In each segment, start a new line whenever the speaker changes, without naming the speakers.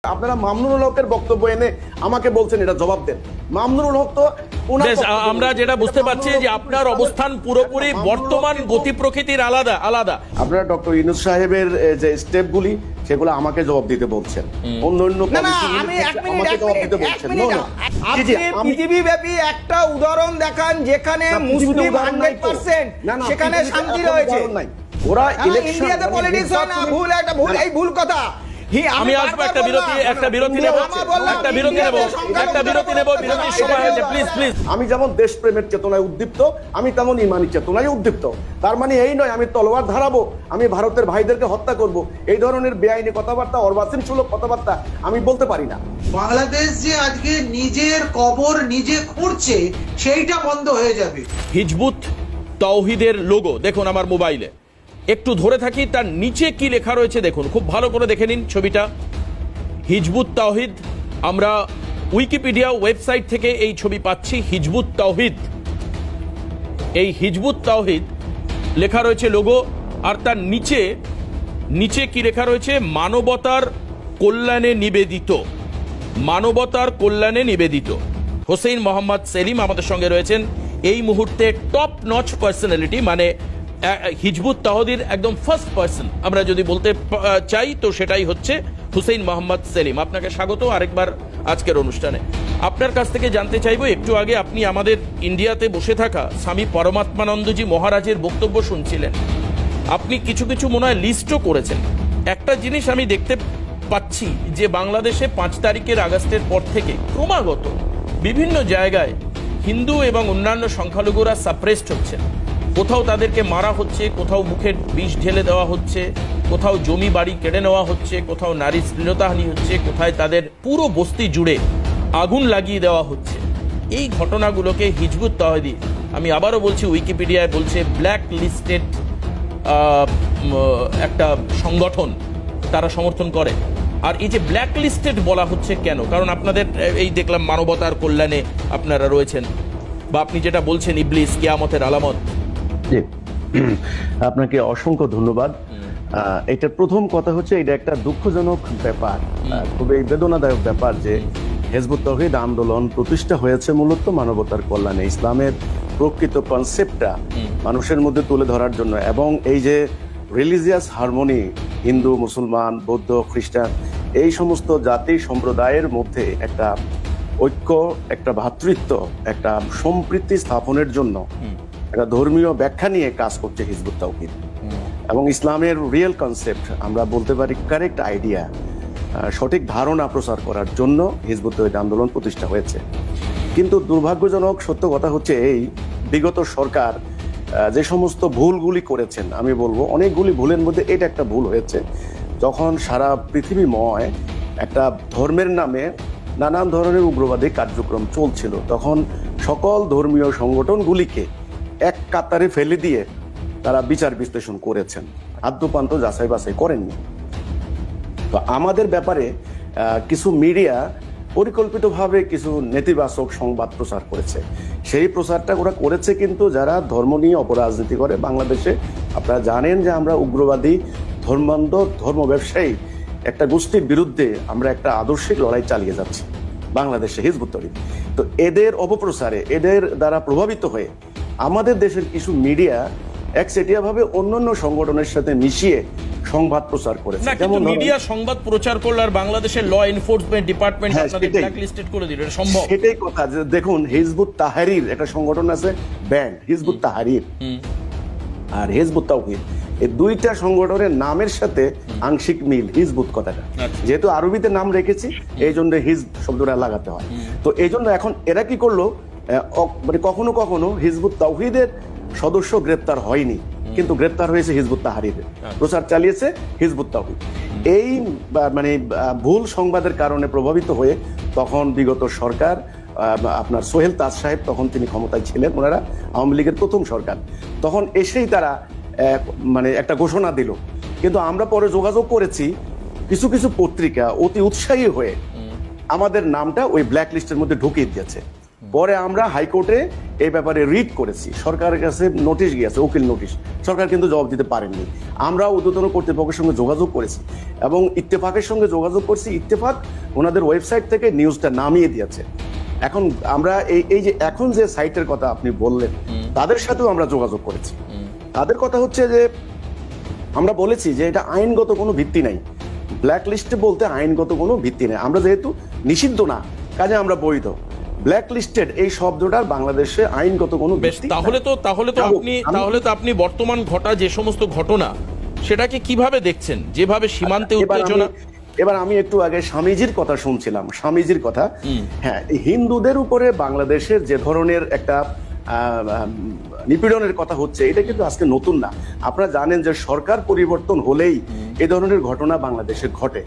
আপনারা মামুনুল হকের বক্তব্য এনে আমাকে বলছেন এটা জবাব দেন। মামুনুল হক তো
আমরা যেটা বুঝতে পারছি যে আপনার অবস্থান পুরোপুরি বর্তমান গতি প্রকৃতির আলাদা আলাদা।
আপনারা ডক্টর ইউনূস সাহেবের যে স্টেপগুলি সেগুলো আমাকে জবাব দিতে বলছেন, অন্য
পৃথিবীব্যাপী একটা উদাহরণ দেখান যেখানে মুসলিম 100% সেখানে শান্তি রয়েছে।
ওরা
ইন্ডিয়াতে পলিটিক্স হয় না, ভুল কথা।
আমি আসবো একটা বিরতি নেব বিরতির সময় হয়েছে, প্লিজ প্লিজ।
আমি যেমন দেশপ্রেমের চেতনায় উদ্দীপ্ত, আমি তেমন ইমানি চেতনায় উদ্দীপ্ত। তার মানে এই নয় আমি তলোয়ার ধারাবো, আমি ভারতের ভাইদেরকে হত্যা করব, এই ধরনের বেআইনি কথাবার্তা, অর্বাচীনসূলক কথাবার্তা আমি বলতে পারি না।
বাংলাদেশ যে আজকে নিজের কবর নিজে খুঁড়ছে সেইটা বন্ধ হয়ে যাবে।
হিজবুত তাওহীদের লোগো দেখুন আমার মোবাইলে, একটু ধরে থাকি, তার নিচে কি লেখা রয়েছে দেখুন, খুব ভালো করে দেখে নিন ছবিটা। হিজবুত তাওহীদ, আমরা উইকিপিডিয়া ওয়েবসাইট থেকে এই ছবি পাচ্ছি। হিজবুত তাওহীদ, এই হিজবুত তাওহীদ লেখা রয়েছে লোগো, আর তার নিচে কি লেখা রয়েছে? মানবতার কল্যাণে নিবেদিত, মানবতার কল্যাণে নিবেদিত। হোসেইন মোহাম্মদ সেলিম আমাদের সঙ্গে রয়েছেন এই মুহূর্তে, টপ নচ পার্সোনালিটি, মানে হিজবুত তাওহীদের একদম ফার্স্ট পার্সন আমরা যদি বলতে চাই তো সেটাই হচ্ছে হোসেইন মোহাম্মদ সেলিম। আপনাকে স্বাগত আরেকবার আজকের অনুষ্ঠানে। আপনার কাছ থেকে জানতে চাইবো, একটু আগে আপনি আমাদের ইন্ডিয়াতে বসে থাকা স্বামী পরমাত্মানন্দজি মহারাজের বক্তব্য শুনছিলেন, আপনি কিছু কিছু মনে হয় লিস্টও করেছেন। একটা জিনিস আমি দেখতে পাচ্ছি যে বাংলাদেশে 5 তারিখের আগস্টের পর থেকে ক্রমাগত বিভিন্ন জায়গায় হিন্দু এবং অন্যান্য সংখ্যালঘুরা সাপ্রেসড হচ্ছে, কোথাও তাদেরকে মারা হচ্ছে, কোথাও মুখে বিষ ঢেলে দেওয়া হচ্ছে, কোথাও জমি বাড়ি কেড়ে নেওয়া হচ্ছে, কোথাও নারী শ্লীলতাহানি হচ্ছে, কোথায় তাদের পুরো বস্তি জুড়ে আগুন লাগিয়ে দেওয়া হচ্ছে। এই ঘটনাগুলোকে হিজবুত তাওহীদ, আমি আবারও বলছি উইকিপিডিয়ায় বলছে ব্ল্যাক লিস্টেড একটা সংগঠন, তারা সমর্থন করে। আর এই যে ব্ল্যাক লিস্টেড বলা হচ্ছে কেন? কারণ আপনাদের এই দেখলাম মানবতার কল্যাণে আপনারা রয়েছেন, বা আপনি যেটা বলছেন ইবলিস কিয়ামতের আলামত।
আপনাকে অসংখ্য ধন্যবাদ। এটার প্রথম কথা হচ্ছে এটা একটা দুঃখজনক ব্যাপার, খুবই বেদনাদায়ক ব্যাপার যে হিজবুত তাওহীদ আন্দোলন প্রতিষ্ঠা হয়েছে মূলত মানবতার কল্যাণে, ইসলামের প্রকৃত কনসেপ্টটা মানুষের মধ্যে তুলে ধরার জন্য, এবং এই যে রিলিজিয়াস হারমোনি হিন্দু, মুসলমান, বৌদ্ধ, খ্রিস্টান এই সমস্ত জাতি সম্প্রদায়ের মধ্যে একটা ঐক্য, একটা ভ্রাতৃত্ব, একটা সম্প্রীতি স্থাপনের জন্য একটা ধর্মীয় ব্যাখ্যা নিয়ে কাজ করছে হিজবুত তাওহীদ। এবং ইসলামের রিয়েল কনসেপ্ট, আমরা বলতে পারি কারেক্ট আইডিয়া, সঠিক ধারণা প্রচার করার জন্য হিজবুত তাওহীদ আন্দোলন প্রতিষ্ঠা হয়েছে। কিন্তু দুর্ভাগ্যজনক সত্য কথা হচ্ছে এই বিগত সরকার যে সমস্ত ভুলগুলি করেছেন, আমি বলবো অনেকগুলি ভুলের মধ্যে এটা একটা ভুল হয়েছে। যখন সারা পৃথিবীময় একটা ধর্মের নামে নানান ধরনের উগ্রবাদী কার্যক্রম চলছিল, তখন সকল ধর্মীয় সংগঠনগুলিকে এক কাতারে ফেলে দিয়ে তারা বিচার বিশ্লেষণ করেছেন, আদ্যপান্ত যাচাই বাছাই করেননি। তো আমাদের ব্যাপারে কিছু মিডিয়া পরিকল্পিতভাবে কিছু নেতিবাচক সংবাদ প্রচার করেছে। সেই প্রচারটা ওরা করেছে কিন্তু যারা ধর্ম নিয়ে অপরাজনীতি করে বাংলাদেশে। আপনারা জানেন যে আমরা উগ্রবাদী ধর্মান্ধ ধর্ম ব্যবসায়ী একটা গোষ্ঠীর বিরুদ্ধে আমরা একটা আদর্শিক লড়াই চালিয়ে যাচ্ছি বাংলাদেশে, হিজবুত তাওহীদ। তো এদের অপপ্রচারে, এদের দ্বারা প্রভাবিত হয়ে আমাদের দেশের কিছু মিডিয়া একচেটিয়াভাবে অন্যান্য সংগঠনের সাথে মিশিয়ে সংবাদ প্রচার করেছে।
যেমন মিডিয়া সংবাদ প্রচার করলে আর বাংলাদেশের ল এনফোর্সমেন্ট ডিপার্টমেন্ট আপনাদের ব্ল্যাক লিস্টেড করে দিল, এটা সম্ভব?
সেটাই কথা। দেখুন হিজবুত তাহরীর একটা সংগঠন আছে, ব্যান্ড হিজবুত তাহরীর আর হিজবুত তাওহীদ, এই দুইটা সংগঠনের নামের সাথে আংশিক মিল হিজবুত কথাটা, যেহেতু আরবিতে নাম রেখেছি এই জন্য হিজব শব্দটা লাগাতে হয়। তো এই জন্য এখন এরা কি করলো, মানে কখনো কখনো হিজবুত তাওহীদের সদস্য গ্রেপ্তার হয়নি, কিন্তু গ্রেপ্তার হয়েছে হিজবুত তাহরীরের, প্রচার চালিয়েছে হিজবুত তাওহীদ। এই মানে ভুল সংবাদের কারণে প্রভাবিত হয়ে তখন বিগত সরকার, আপনার সোহেল তাজ সাহেব তখন তিনি ক্ষমতায় ছিলেন, ওনারা আওয়ামী লীগের প্রথম সরকার, তখন এসেই তারা মানে একটা ঘোষণা দিল। কিন্তু আমরা পরে যোগাযোগ করেছি, কিছু কিছু পত্রিকা অতি উৎসাহী হয়ে আমাদের নামটা ওই ব্ল্যাক লিস্টের মধ্যে ঢুকিয়ে দিয়েছে। পরে আমরা হাইকোর্টে এই ব্যাপারে রিট করেছি, সরকারের কাছে নোটিশ গিয়েছে, উকিল নোটিশ, সরকার কিন্তু জবাব দিতে পারেননি। আমরা ঊর্ধ্বতন কর্তৃপক্ষের সঙ্গে যোগাযোগ করেছি এবং ইত্তেফাকের সঙ্গে যোগাযোগ করছি। ইত্তেফাক ওনাদের ওয়েবসাইট থেকে নিউজটা নামিয়ে দিয়েছে। এখন আমরা এই যে এখন যে সাইটের কথা আপনি বললেন, তাদের সাথেও আমরা যোগাযোগ করেছি। তাদের কথা হচ্ছে যে আমরা বলেছি যে এটা আইনগত কোনো ভিত্তি নাই, ব্ল্যাক লিস্টে বলতে আইনগত কোনো ভিত্তি নেই। আমরা যেহেতু নিষিদ্ধ না, কাজে আমরা বৈধ। ব্ল্যাক লিস্টেড এই শব্দটার বাংলাদেশে আইনগত কোনো ভিত্তি।
তাহলে তো আপনি বর্তমান ঘটা যে সমস্ত ঘটনা সেটাকে কিভাবে দেখছেন, যেভাবে সীমান্তে উত্তেজনা।
এবার আমি একটু আগে স্বামীজির কথা শুনছিলাম, স্বামীজির কথা। হ্যাঁ, হিন্দুদের উপরে বাংলাদেশের যে ধরনের একটা নিপীড়নের কথা হচ্ছে, এটা কিন্তু আজকে নতুন না। আপনারা জানেন যে সরকার পরিবর্তন হলেই এই ধরনের ঘটনা বাংলাদেশে ঘটে।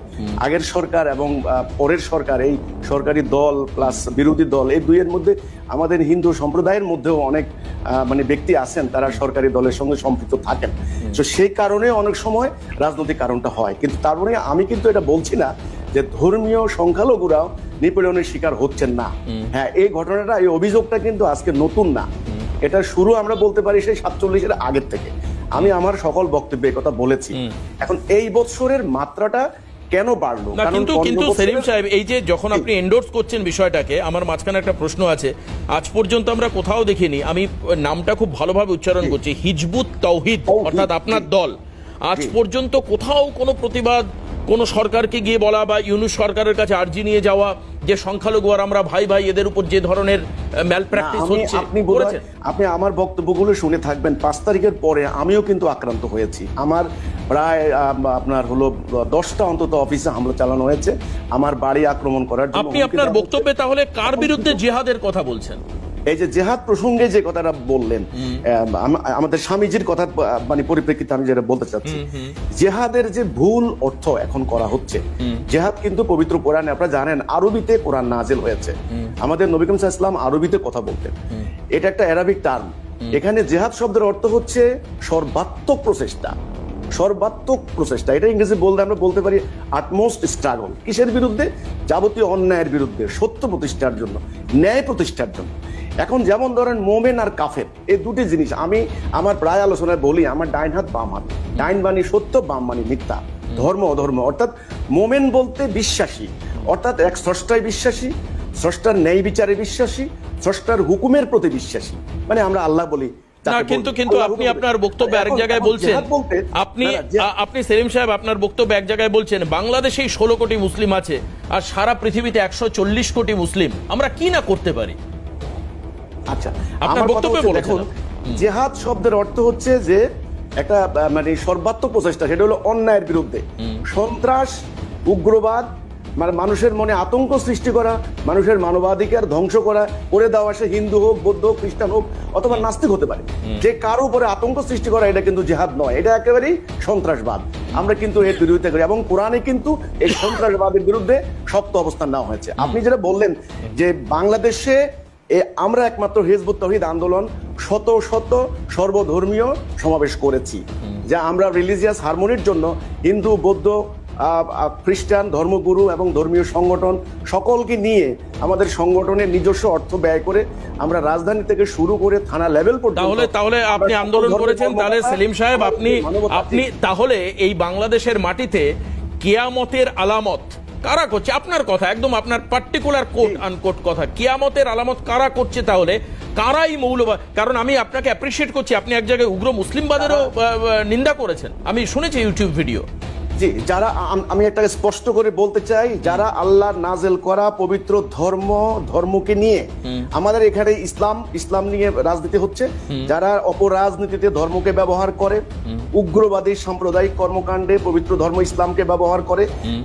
আগের সরকার এবং পরের সরকার, এই সরকারি দল প্লাস বিরোধী দল, এই দুইয়ের মধ্যে আমাদের হিন্দু সম্প্রদায়ের মধ্যেও অনেক মানে ব্যক্তি আছেন, তারা সরকারি দলের সঙ্গে সম্পৃক্ত থাকেন। তো সেই কারণে অনেক সময় রাজনৈতিক কারণটা হয়। কিন্তু তার মানে আমি কিন্তু এটা বলছি না যে ধর্মীয় সংখ্যালঘুরাও নিপীড়নের শিকার হচ্ছেন না। হ্যাঁ, এই ঘটনাটা, এই অভিযোগটা কিন্তু আজকে নতুন না। এটা শুরু আমরা বলতে পারি সেই 47-এর আগের থেকে। আমি আমার সকল বক্তব্যে কথা বলেছি। এখন এই বছরের মাত্রাটা কেন বাড়লো?
কিন্তু সেলিম সাহেব, এই যে যখন আপনি এন্ডোর্স করছেন বিষয়টাকে, আমার মাঝখানে একটা প্রশ্ন আছে। আজ পর্যন্ত আমরা কোথাও দেখিনি, আমি নামটা খুব ভালোভাবে উচ্চারণ করছি, হিজবুত তাওহীদ, অর্থাৎ আপনার দল, আজ পর্যন্ত কোথাও কোনো প্রতিবাদ, কোন সরকারকে গিয়ে বলা বা ইউনূস সরকারের কাছে আর্জি নিয়ে যাওয়া যে সংখ্যালঘু আর আমরা ভাই ভাই, এদের উপর যে ধরনের ম্যালপ্র্যাকটিস হচ্ছে,
আপনি আমার বক্তব্যগুলো শুনে থাকবেন। 5 তারিখের পরে আমিও কিন্তু আক্রান্ত হয়েছি। আমার প্রায় আপনার হলো 10টা অন্তত অফিসে হামলা চালানো হয়েছে, আমার বাড়ি আক্রমণ করার জন্য।
আপনি আপনার বক্তব্যে তাহলে কার বিরুদ্ধে জিহাদের কথা বলছেন?
এই যে জেহাদ প্রসঙ্গে যে কথাটা বললেন, আমাদের স্বামীজির কথা মানে পরিপ্রেক্ষিতে আমি যেটা বলতে চাচ্ছি, জেহাদের যে ভুল অর্থ এখন করা হচ্ছে। জেহাদ কিন্তু পবিত্র কোরআনে, আপনারা জানেন, আরবিতে কোরআন নাযিল হয়েছে। আমাদের নবী করিম সাল্লাল্লাহু আলাইহি ওয়াসাল্লাম আরবিতে কথা বলতেন। এটা একটা অ্যারাবিক টার্ম। এখানে জেহাদ শব্দের অর্থ হচ্ছে সর্বাত্মক প্রচেষ্টা, সর্বাত্মক প্রচেষ্টা। এটা ইংরেজি বলতে আমরা বলতে পারি আটমোস্ট স্ট্রাগল। কিসের বিরুদ্ধে? যাবতীয় অন্যায়ের বিরুদ্ধে, সত্য প্রতিষ্ঠার জন্য, ন্যায় প্রতিষ্ঠার জন্য। এখন যেমন ধরেন মোমেন আর কাফের, এই দুটি জিনিস আমি আমার প্রায় আলোচনায় বলি, আমার ডাইন হাত বাম হাত। ডাইন বাণী সত্য, বাম বাণী মিথ্যা, ধর্ম অধর্ম। অর্থাৎ মোমেন বলতে বিশ্বাসী, অর্থাৎ এক স্রষ্টায় বিশ্বাসী, স্রষ্টার ন্যায় বিচারে বিশ্বাসী, স্রষ্টার হুকুমের প্রতি বিশ্বাসী, মানে আমরা আল্লাহ বলি।
কিন্তু আপনি আপনার বক্তব্য এক জায়গায় বলছেন, আপনি সেলিম সাহেব আপনার বক্তব্য এক জায়গায় বলছেন বাংলাদেশে 16 কোটি মুসলিম আছে আর সারা পৃথিবীতে 140 কোটি মুসলিম, আমরা কি না করতে পারি?
আচ্ছা,
আপনার বক্তব্যে
দেখুন, জেহাদ শব্দের অর্থ হচ্ছে যে একটা মানে সর্বাত্মক প্রচেষ্টা, সেটা হলো অন্যায়ের বিরুদ্ধে। সন্ত্রাস, উগ্রবাদ, মানে মানুষের মনে আতঙ্ক সৃষ্টি করা, মানুষের মানবাধিকার ধ্বংস করা, করে দেওয়া, সে হিন্দু হোক, বৌদ্ধ হোক, খ্রিস্টান হোক অথবা নাস্তিক হতে পারে, যে কারো উপরে আতঙ্ক সৃষ্টি করা, এটা কিন্তু জিহাদ নয়, এটা একেবারেই সন্ত্রাসবাদ। আমরা কিন্তু এর বিরোধিতা করি এবং কোরআনে কিন্তু এই সন্ত্রাসবাদের বিরুদ্ধে শক্ত অবস্থান নেওয়া হয়েছে। আপনি যেটা বললেন যে বাংলাদেশে আমরা একমাত্র হিজবুত তাওহীদ আন্দোলন শত শত সর্বধর্মীয় সমাবেশ করেছি, যা আমরা রিলিজিয়াস হারমোনির জন্য হিন্দু, বৌদ্ধ, খ্রিস্টান ধর্মগুরু এবং ধর্মীয় সংগঠন সকলকে নিয়ে আমাদের সংগঠনের নিজস্ব অর্থ ব্যয় করে আমরা রাজধানী থেকে শুরু করে থানা লেভেল পর্যন্ত
তাহলে আপনি আন্দোলন করেছেন। তাহলে সেলিম সাহেব, আপনি তাহলে এই বাংলাদেশের মাটিতে কিয়ামতের আলামত কারা করছে? আপনার কথা একদম, আপনার পার্টিকুলার কোট আনকোট কথা, কিয়ামতের আলামত কারা করছে? তাহলে কারাই মৌলবাদ? কারণ আমি আপনাকে অ্যাপ্রিশিয়েট করছি, আপনি এক জায়গায় উগ্র মুসলিমবাদেরও নিন্দা করেছেন, আমি শুনেছি ইউটিউব ভিডিও।
জি, যারা, আমি একটা স্পষ্ট করে বলতে চাই, যারা আল্লাহর নাজেল করা পবিত্র ধর্মকে নিয়ে, আমাদের এখানে ইসলাম নিয়ে রাজনীতি হচ্ছে, যারা অপরাজনীতিতে ধর্মকে ব্যবহার করে, উগ্রবাদী সাম্প্রদায়িক কর্মকাণ্ডে পবিত্র ধর্ম ইসলামকে ব্যবহার করে,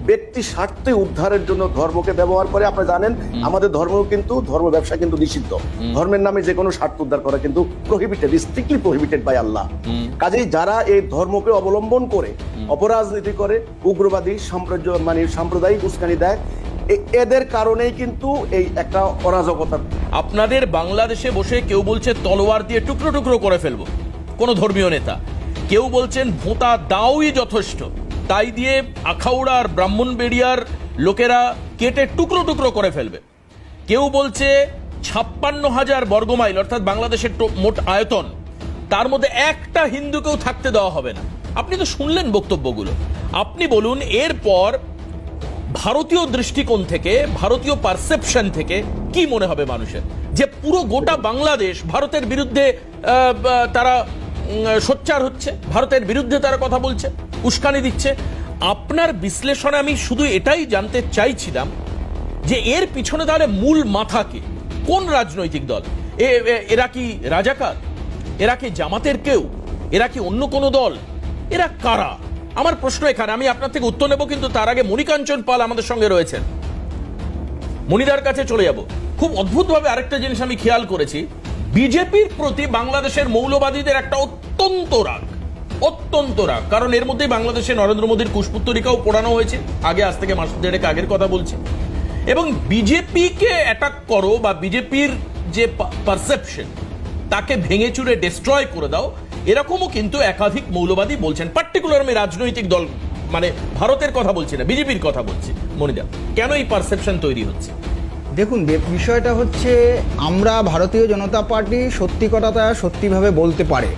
ব্যক্তি স্বার্থে উদ্ধারের জন্য ধর্মকে ব্যবহার করে। আপনারা জানেন আমাদের ধর্ম কিন্তু, ধর্ম ব্যবসা কিন্তু নিষিদ্ধ। ধর্মের নামে যে কোনো স্বার্থ উদ্ধার করা কিন্তু প্রহিবিটেড, স্ট্রিক্টলি প্রহিবিটেড বাই আল্লাহ। কাজেই যারা এই ধর্মকে অবলম্বন করে অপরাজনীতি করে, উগ্রবাদী সাম্প্রদায়িক উস্কানি দেয়, এদের কারণেই কিন্তু এই একটা অরাজকতা।
আপনাদের বাংলাদেশে বসে কেউ বলছে তলোয়ার দিয়ে টুকরো টুকরো করে ফেলবো কোন ধর্মীয় নেতা, কেউ বলছেন ভোঁতা দাওই যথেষ্ট, তাই দিয়ে আখাউড়া আর ব্রাহ্মণবেড়িয়ার লোকেরা কেটে টুকরো টুকরো করে ফেলবে, কেউ বলছে 56,000 বর্গমাইল অর্থাৎ বাংলাদেশের মোট আয়তন, তার মধ্যে একটা হিন্দুকেও থাকতে দেওয়া হবে না। আপনি তো শুনলেন বক্তব্যগুলো, আপনি বলুন এরপর ভারতীয় দৃষ্টিকোণ থেকে, ভারতীয় পারসেপশন থেকে কি মনে হবে মানুষের, যে পুরো গোটা বাংলাদেশ ভারতের বিরুদ্ধে তারা সোচ্চার হচ্ছে, ভারতের বিরুদ্ধে তারা কথা বলছে, উস্কানি দিচ্ছে। আপনার বিশ্লেষণে আমি শুধু এটাই জানতে চাইছিলাম যে এর পিছনে তাহলে মূল মাথা কে, কোন রাজনৈতিক দল? এরা কি রাজাকার? এরা কি জামাতের কেউ? এরা কি অন্য কোনো দল? এরা কারা? আমার প্রশ্ন এখানে, আমি আপনার থেকে উত্তর নেব, কিন্তু তার আগে মণিকাঞ্চন পাল আমাদের সঙ্গে রয়েছেন। মণিদার কাছে চলে যাব। খুব অদ্ভুতভাবে আরেকটা জিনিস আমি খেয়াল করেছি, বিজেপির প্রতি বাংলাদেশের মৌলবাদীদের একটা অত্যন্ত রাগ, কারণ এর মধ্যে বাংলাদেশে নরেন্দ্র মোদীর কুশপুত্তরিকাও পোড়ানো হয়েছে আগে, আজ থেকে মাস দেড়েক আগের কথা বলছি। এবং বিজেপিকে অ্যাটাক করো বা বিজেপির যে পারসেপশন তাকে ভেঙে চুরে ডিস্ট্রয় করে দাও, এরকমও কিন্তু একাধিক মৌলবাদী বলছেন। পার্টিকুলার আমি রাজনৈতিক দল মানে ভারতের কথা বলছি না, বিজেপির কথা বলছি। মনিদা, কেন এই পারসেপশন তৈরি হচ্ছে?
দেখুন, বিষয়টা হচ্ছে আমরা ভারতীয় জনতা পার্টি সত্যি কথাটা সত্যিভাবে বলতে পারে,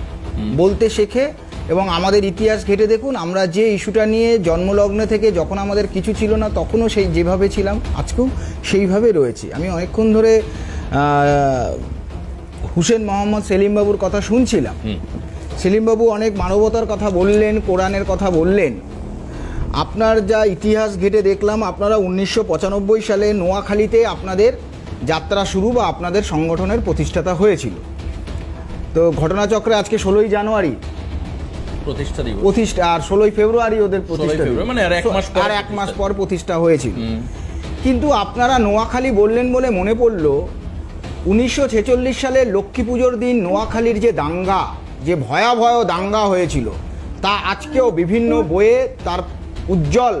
বলতে শেখে। এবং আমাদের ইতিহাস ঘেটে দেখুন, আমরা যে ইস্যুটা নিয়ে জন্মলগ্ন থেকে যখন আমাদের কিছু ছিল না তখনও সেই যেভাবে ছিলাম আজকেও সেইভাবে রয়েছি। আমি অনেকক্ষণ ধরে হুসেন মোহাম্মদ সেলিমবাবুর কথা শুনছিলাম। সেলিমবাবু অনেক মানবতার কথা বললেন, কোরআনের কথা বললেন। আপনার যা ইতিহাস ঘেটে দেখলাম, আপনারা 1995 সালে নোয়াখালীতে আপনাদের যাত্রা শুরু বা আপনাদের সংগঠনের প্রতিষ্ঠাতা হয়েছিল। তো ঘটনাচক্রে আজকে 16ই জানুয়ারি প্রতিষ্ঠা, আর 16ই ফেব্রুয়ারি ওদের প্রতিষ্ঠা,
মানে আর এক মাস
পর প্রতিষ্ঠা হয়েছিল। কিন্তু আপনারা নোয়াখালী বললেন বলে মনে পড়ল 1946 সালে লক্ষ্মী পুজোর দিন নোয়াখালীর যে দাঙ্গা, যে ভয়াবহ দাঙ্গা হয়েছিল, তা আজকেও বিভিন্ন বইয়ে তার উজ্জ্বল।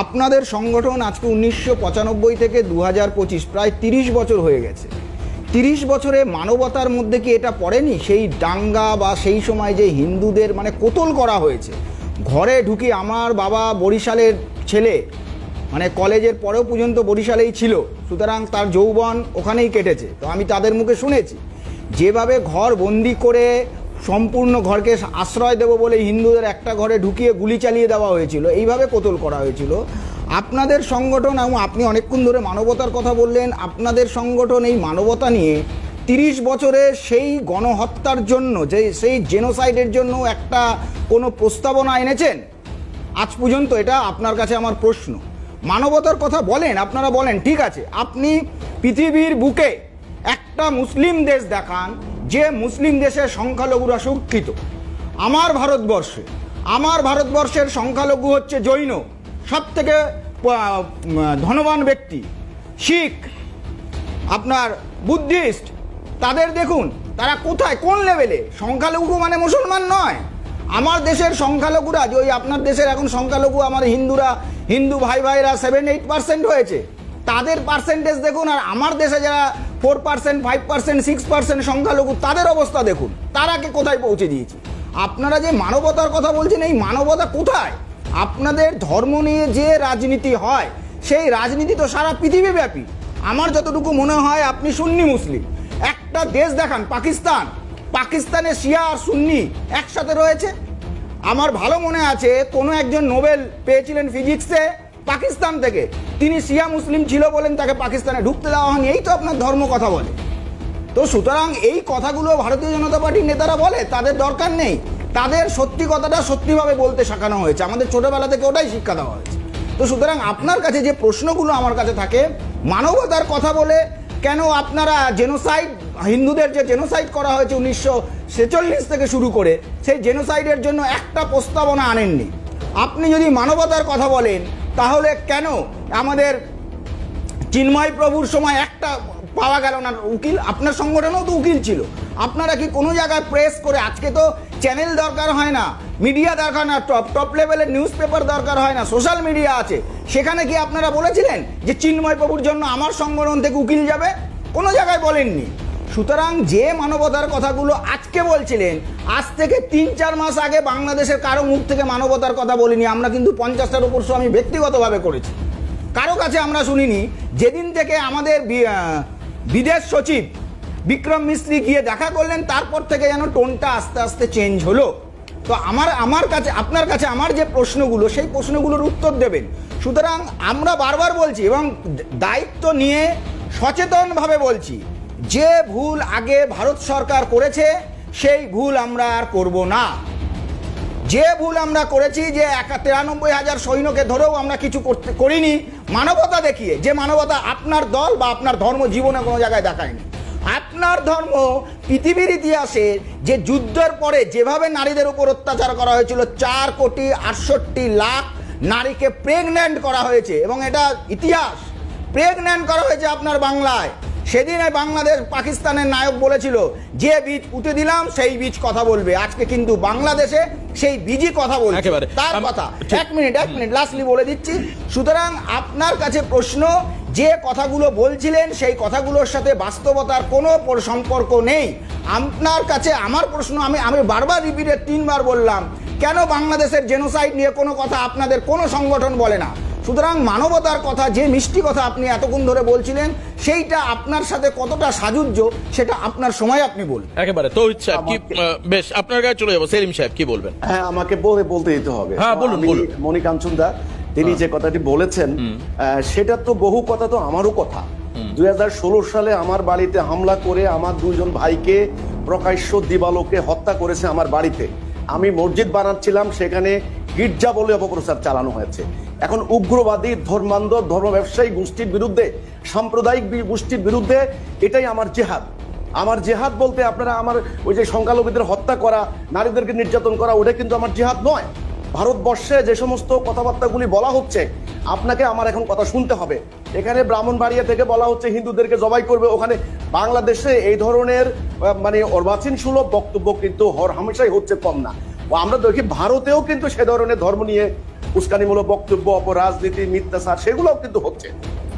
আপনাদের সংগঠন আজকে 1995 থেকে 2025 প্রায় 30 বছর হয়ে গেছে। 30 বছরে মানবতার মধ্যে কি এটা পড়েনি? সেই দাঙ্গা বা সেই সময় যে হিন্দুদের মানে কোতল করা হয়েছে, ঘরে ঢুকি, আমার বাবা বরিশালের ছেলে, মানে কলেজের পরেও পর্যন্ত বরিশালেই ছিল, সুতরাং তার যৌবন ওখানেই কেটেছে। তো আমি তাদের মুখে শুনেছি যেভাবে ঘর বন্দি করে সম্পূর্ণ ঘরকে আশ্রয় দেব বলে হিন্দুদের একটা ঘরে ঢুকিয়ে গুলি চালিয়ে দেওয়া হয়েছিল, এইভাবে কোতল করা হয়েছিল। আপনাদের সংগঠন, এবং আপনি অনেকক্ষণ ধরে মানবতার কথা বললেন, আপনাদের সংগঠন এই মানবতা নিয়ে 30 বছরে সেই গণহত্যার জন্য, যে সেই জেনোসাইডের জন্য একটা কোনো প্রস্তাবনা এনেছেন আজ পর্যন্ত? এটা আপনার কাছে আমার প্রশ্ন। মানবতার কথা বলেন, আপনারা বলেন, ঠিক আছে, আপনি পৃথিবীর বুকে একটা মুসলিম দেশ দেখান যে মুসলিম দেশের সংখ্যালঘুরা সুরক্ষিত। আমার ভারতবর্ষের সংখ্যালঘু হচ্ছে জৈন, সব থেকে ধনবান ব্যক্তি, শিখ, আপনার বুদ্ধিস্ট, তাদের দেখুন তারা কোথায়, কোন লেভেলে। সংখ্যালঘু মানে মুসলমান নয়। আমার দেশের সংখ্যালঘুরা, যে ওই আপনার দেশের এখন সংখ্যালঘু আমার হিন্দু ভাইরা 7-8% হয়েছে, তাদের পার্সেন্টেজ দেখুন। আর আমার দেশে যারা 4%, 5%, 6% সংখ্যালঘু, তাদের অবস্থা দেখুন, তারাকে কোথায় পৌঁছে দিয়েছি। আপনারা যে মানবতার কথা বলছেন, এই মানবতা কোথায়? আপনাদের ধর্ম নিয়ে যে রাজনীতি হয়, সেই রাজনীতি তো সারা পৃথিবীব্যাপী। আমার যতটুকু মনে হয়, আপনি সুন্নি মুসলিম একটা দেশ দেখান, পাকিস্তানে শিয়া আর সুন্নি একসাথে রয়েছে। আমার ভালো মনে আছে কোনো একজন নোবেল পেয়েছিলেন ফিজিক্সে পাকিস্তান থেকে, তিনি শিয়া মুসলিম ছিল বলেন তাকে পাকিস্তানে ঢুকতে দেওয়া হয়নি। এই তো আপনার ধর্ম কথা বলে। তো সুতরাং এই কথাগুলো ভারতীয় জনতা পার্টির নেতারা বলে, তাদের দরকার নেই। তাদের সত্যি কথাটা সত্যিভাবে বলতে শেখানো হয়েছে, আমাদের ছোটবেলা থেকে ওটাই শিক্ষা দেওয়া হয়েছে। তো সুতরাং আপনার কাছে যে প্রশ্নগুলো আমার কাছে থাকে, মানবতার কথা বলে কেন আপনারা জেনোসাইড, হিন্দুদের যে জেনোসাইড করা হয়েছে 1946 থেকে শুরু করে, সেই জেনোসাইডের জন্য একটা প্রস্তাবনা আনেননি। আপনি যদি মানবতার কথা বলেন, তাহলে কেন আমাদের চিন্ময় প্রভুর সময় একটা পাওয়া গেল না উকিল? আপনার সংগঠনেও তো উকিল ছিল। আপনারা কি কোনো জায়গায় প্রেস করে, আজকে তো চ্যানেল দরকার হয় না, মিডিয়া দরকার না, টপ লেভেলের নিউজ পেপার দরকার হয় না, সোশ্যাল মিডিয়া আছে, সেখানে কি আপনারা বলেছিলেন যে চিন্ময় প্রভুর জন্য আমার সংগঠন থেকে উকিল যাবে? কোনো জায়গায় বলেননি। সুতরাং যে মানবতার কথাগুলো আজকে বলছিলেন, আজ থেকে 3-4 মাস আগে বাংলাদেশের কারো মুখ থেকে মানবতার কথা বলিনি। আমরা কিন্তু 50টার উপর আমি ব্যক্তিগতভাবে করেছি, কারো কাছে আমরা শুনিনি। যেদিন থেকে আমাদের বিদেশ সচিব বিক্রম মিস্ত্রি গিয়ে দেখা করলেন, তারপর থেকে যেন টোনটা আস্তে আস্তে চেঞ্জ হলো। তো আমার কাছে আপনার কাছে আমার যে প্রশ্নগুলো, সেই প্রশ্নগুলোর উত্তর দেবেন। সুতরাং আমরা বারবার বলছি এবং দায়িত্ব নিয়ে সচেতনভাবে বলছি, যে ভুল আগে ভারত সরকার করেছে সেই ভুল আমরা আর করব না। যে ভুল আমরা করেছি, যে 93,000 সৈন্যকে ধরেও আমরা কিছু করিনি মানবতা দেখিয়ে, যে মানবতা আপনার দল বা আপনার ধর্ম জীবনে কোনো জায়গায় দেখায়নি। আপনার ধর্ম পৃথিবীর ইতিহাসে যে যুদ্ধের পরে যেভাবে নারীদের উপর অত্যাচার করা হয়েছিল, 4,68,00,000 নারীকে প্রেগন্যান্ট করা হয়েছে, এবং এটা ইতিহাস, প্রেগন্যান্ট করা হয়েছে আপনার বাংলায়। সেদিনে বাংলাদেশ পাকিস্তানের নায়ক বলেছিল, যে বীজ পুঁতে দিলাম সেই বীজ কথা বলবে। আজকে কিন্তু বাংলাদেশে সেই বীজই কথা বলবে, তার কথা। এক মিনিট লাস্টলি বলে দিচ্ছি। সুতরাং আপনার কাছে প্রশ্ন, যে কথাগুলো বলছিলেন সেই কথাগুলোর সাথে বাস্তবতার কোনো সম্পর্ক নেই। আপনার কাছে আমার প্রশ্ন, আমি বারবার রিপিটেড 3 বার বললাম, কেন বাংলাদেশের জেনোসাইড নিয়ে কোনো কথা আপনাদের কোনো সংগঠন বলে না? সুতরাং মানবতার কথা, যে মিষ্টি কথা আপনি এতক্ষণ ধরে বলছিলেন, সেইটা আপনার সাথে কতটা সাজুজ্য সেটা আপনার সময় আপনি বলুন।
একেবারে তৌহিদ সাহেব কি, বেশ আপনার কাছে চলে যাবো। সেলিম সাহেব কি বলবেন?
হ্যাঁ, আমাকে বলতে দিতে হবে।
হ্যাঁ, বলুন।
মনিকাঞ্চন দা, তিনি যে কথাটি বলেছেন সেটা তো বহু কথা, তো আমারও কথা। 2016 সালে আমার বাড়িতে হামলা করে আমার 2 জন ভাইকে প্রকাশ্য দিবালোকে হত্যা করেছে আমার বাড়িতে। আমি মসজিদ বানাচ্ছিলাম, সেখানে গির্জা বলে অপপ্রচার চালানো হয়েছে। এখন উগ্রবাদী ধর্মান্ধ ধর্ম ব্যবসায়ী গোষ্ঠীর বিরুদ্ধে, সাম্প্রদায়িক গোষ্ঠীর বিরুদ্ধে এটাই আমার জেহাদ। আমার জেহাদ বলতে আপনারা আমার ওই যে সংখ্যালঘুদের হত্যা করা, নারীদেরকে নির্যাতন করা, ওটা কিন্তু আমার জেহাদ নয়। ভারতবর্ষে যে সমস্ত কথাবার্তাগুলি বলা হচ্ছে, আপনাকে আমার এখন কথা শুনতে হবে। এখানে ব্রাহ্মণবাড়িয়া থেকে বলা হচ্ছে হিন্দুদেরকে জবাই করবে, ওখানে বাংলাদেশে এই ধরনের মানে অর্বাচীন সুলভ বক্তব্য কিন্তু হামেশাই হচ্ছে, কম না। আমরা দেখি ভারতেও কিন্তু সে ধরনের ধর্ম নিয়ে উস্কানিমূলক বক্তব্য, অপরাজনীতি, মিথ্যাচার, সেগুলোও কিন্তু হচ্ছে,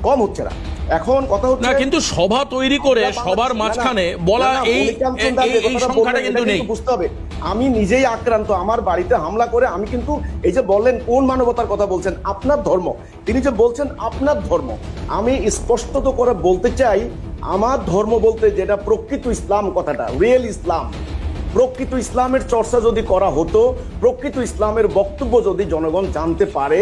কম হচ্ছে না। এখন কথা হচ্ছে
না, কিন্তু সভা তৈরি করে সবার মাঝখানে বলা এই সংখ্যাটা কিন্তু নেই।
বুঝতে হবে, আমি নিজেই আক্রান্ত। আমার বাড়িতে হামলা করে, আমি কিন্তু এই যে বললেন কোন মানবতার কথা বলছেন, আপনার ধর্ম, তিনি যে বলছেন আপনার ধর্ম, আমি স্পষ্টত করে বলতে চাই, আমার ধর্ম বলতে যেটা প্রকৃত ইসলাম, কথাটা রিয়েল ইসলাম, প্রকৃত ইসলামের চর্চা যদি করা হতো, প্রকৃত ইসলামের বক্তব্য যদি জনগণ জানতে পারে,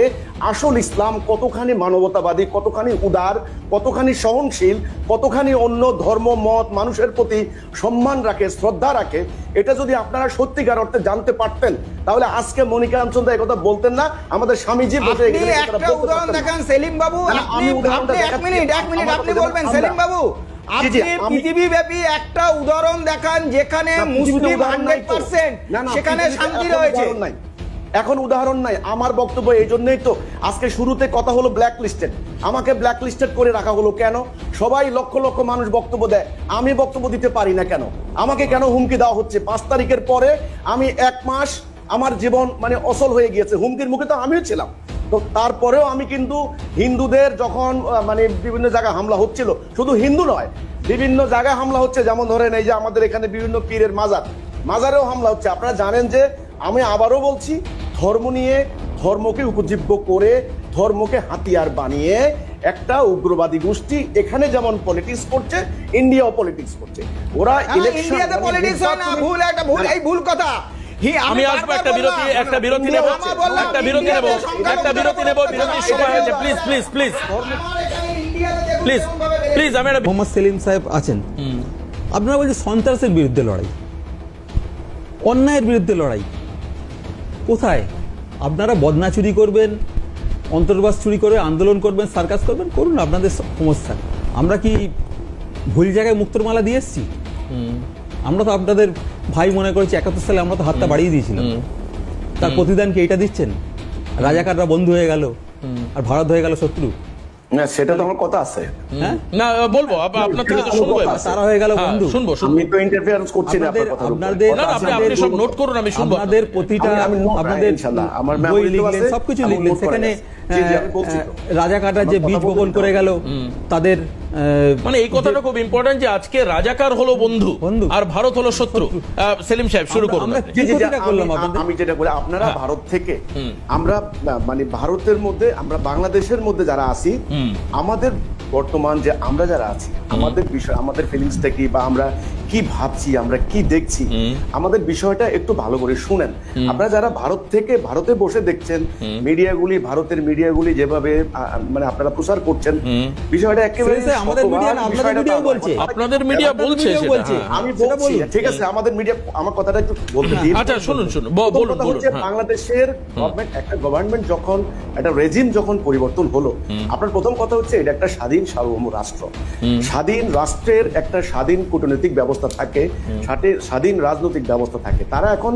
আসল ইসলাম কতখানি মানবতাবাদী, কতখানি উদার, কতখানি সহনশীল, কতখানি অন্য ধর্ম মত মানুষের প্রতি সম্মান রাখে, শ্রদ্ধা রাখে, এটা যদি আপনারা সত্যিকার অর্থে জানতে পারতেন, তাহলে আজকে মনিকাঞ্চন দা এই কথা বলতেন না। আমাদের স্বামীজি বসে
একটা উদাহরণ দেখান সেলিম বাবু, আপনি এক মিনিট আপনি বলবেন সেলিম বাবু, আপনি পৃথিবীব্যাপী একটা উদাহরণ দেখান যেখানে মুসলিম 100% সেখানে শান্তি রয়েছে।
এখন উদাহরণ নাই। আমার বক্তব্য এই জন্যই তো আজকে শুরুতে কথা হলো ব্ল্যাক লিস্টেড। আমাকে ব্ল্যাক লিস্টেড করে রাখা হলো কেন? সবাই লক্ষ লক্ষ মানুষ বক্তব্য দেয়, আমি বক্তব্য দিতে পারি না কেন? আমাকে কেন হুমকি দেওয়া হচ্ছে? 5 তারিখের পরে আমি 1 মাস আমার জীবন মানে অচল হয়ে গিয়েছে, হুমকির মুখে তো আমিও ছিলাম। তো তারপরেও আমি কিন্তু হিন্দুদের যখন মানে বিভিন্ন জায়গায় হামলা হচ্ছিল, শুধু হিন্দু নয়, বিভিন্ন জায়গায় হামলা হচ্ছে, যেমন ধরেন এই যে আমাদের এখানে বিভিন্ন পীরের মাজারেও হামলা হচ্ছে। আপনারা জানেন যে আমি আবারও বলছি, ধর্ম নিয়ে, ধর্মকে উপজীব্য করে, ধর্মকে হাতিয়ার বানিয়ে একটা উগ্রবাদী গোষ্ঠী এখানে যেমন পলিটিক্স করছে, ইন্ডিয়াও পলিটিক্স করছে। ওরা
ইন্ডিয়াতে পলিটিক্স হয় না, ভুল কথা।
আমি আসবো একটা বিরতি নেব, বিরতির সময় হয়েছে। প্লিজ আমি
মোহাম্মদ সেলিম সাহেব আছেন, আপনারা বলছেন সন্ত্রাসের বিরুদ্ধে লড়াই, অন্যায়ের বিরুদ্ধে লড়াই। কোথায়? আপনারা বদনা চুরি করবেন, অন্তর্বাস চুরি করে আন্দোলন করবেন, সার্কাস করবেন, করুন, আপনাদের সমস্যা। আমরা কি ভুল জায়গায় মুক্তোর মালা দিয়ে এসছি? আমরা তো আপনাদের ভাই মনে করেছি। 71 সালে আমরা তো হাতটা বাড়িয়ে দিয়েছিলাম, তার প্রতিদান কি এটা দিচ্ছেন? রাজাকাররা বন্ধু হয়ে গেল আর ভারত হয়ে গেল শত্রু।
না, সেটা তো আমার কথা আছে।
না বলবো, আপনার থেকে তো শুনবো,
তারা হয়ে গেল বন্ধু।
শুনবো,
আমি তো ইন্টারফারেন্স করছি না আপনার কথা।
আপনি সব নোট করুন, আমি শুনবো।
আপনাদের প্রতিটা, আপনাদের
ইনশাআল্লাহ আমার
বই লিখলেন, সবকিছু লিখলেন, সেখানে রাজাকাররা যে বীজ বপন করে গেল তাদের,
মানে এই কথাটা খুব ইম্পর্টেন্ট যে আজকে রাজাকার হলো বন্ধু আর ভারত হলো শত্রু। সেলিম সাহেব শুরু করুন।
আমি যেটা বলি, আপনারা ভারত থেকে, আমরা মানে ভারতের মধ্যে, আমরা বাংলাদেশের মধ্যে যারা আছি, আমাদের বর্তমান যে আমরা যারা আছি, আমাদের বিষয়, আমাদের ফিলিংসটা কি, বা আমরা কি ভাবছি, আমরা কি দেখছি, আমাদের বিষয়টা একটু ভালো করে শুনেন। আপনারা যারা ভারতে বসে দেখছেন মিডিয়াগুলি, ভারতের মিডিয়াগুলি যেভাবে মানে আপনারা প্রচার করছেন, বিষয়টা একেবারে
আমাদের মিডিয়া না, আপনাদের মিডিয়া বলছে,
আপনাদের মিডিয়া বলছে সেটা।
আমি বলছি, ঠিক আছে, আমাদের মিডিয়া, আমার কথাটা একটু বলতে দিন।
আচ্ছা শুনুন, বলুন।
বাংলাদেশের গভর্নমেন্ট, একটা গভর্নমেন্ট যখন, একটা রেজিম যখন পরিবর্তন হলো, আপনার প্রথম কথা হচ্ছে এটা একটা স্বাধীন সার্বভৌম রাষ্ট্র। স্বাধীন রাষ্ট্রের একটা স্বাধীন কূটনৈতিক ব্যবস্থা থাকে, স্বাধীন রাজনৈতিক ব্যবস্থা থাকে। তারা এখন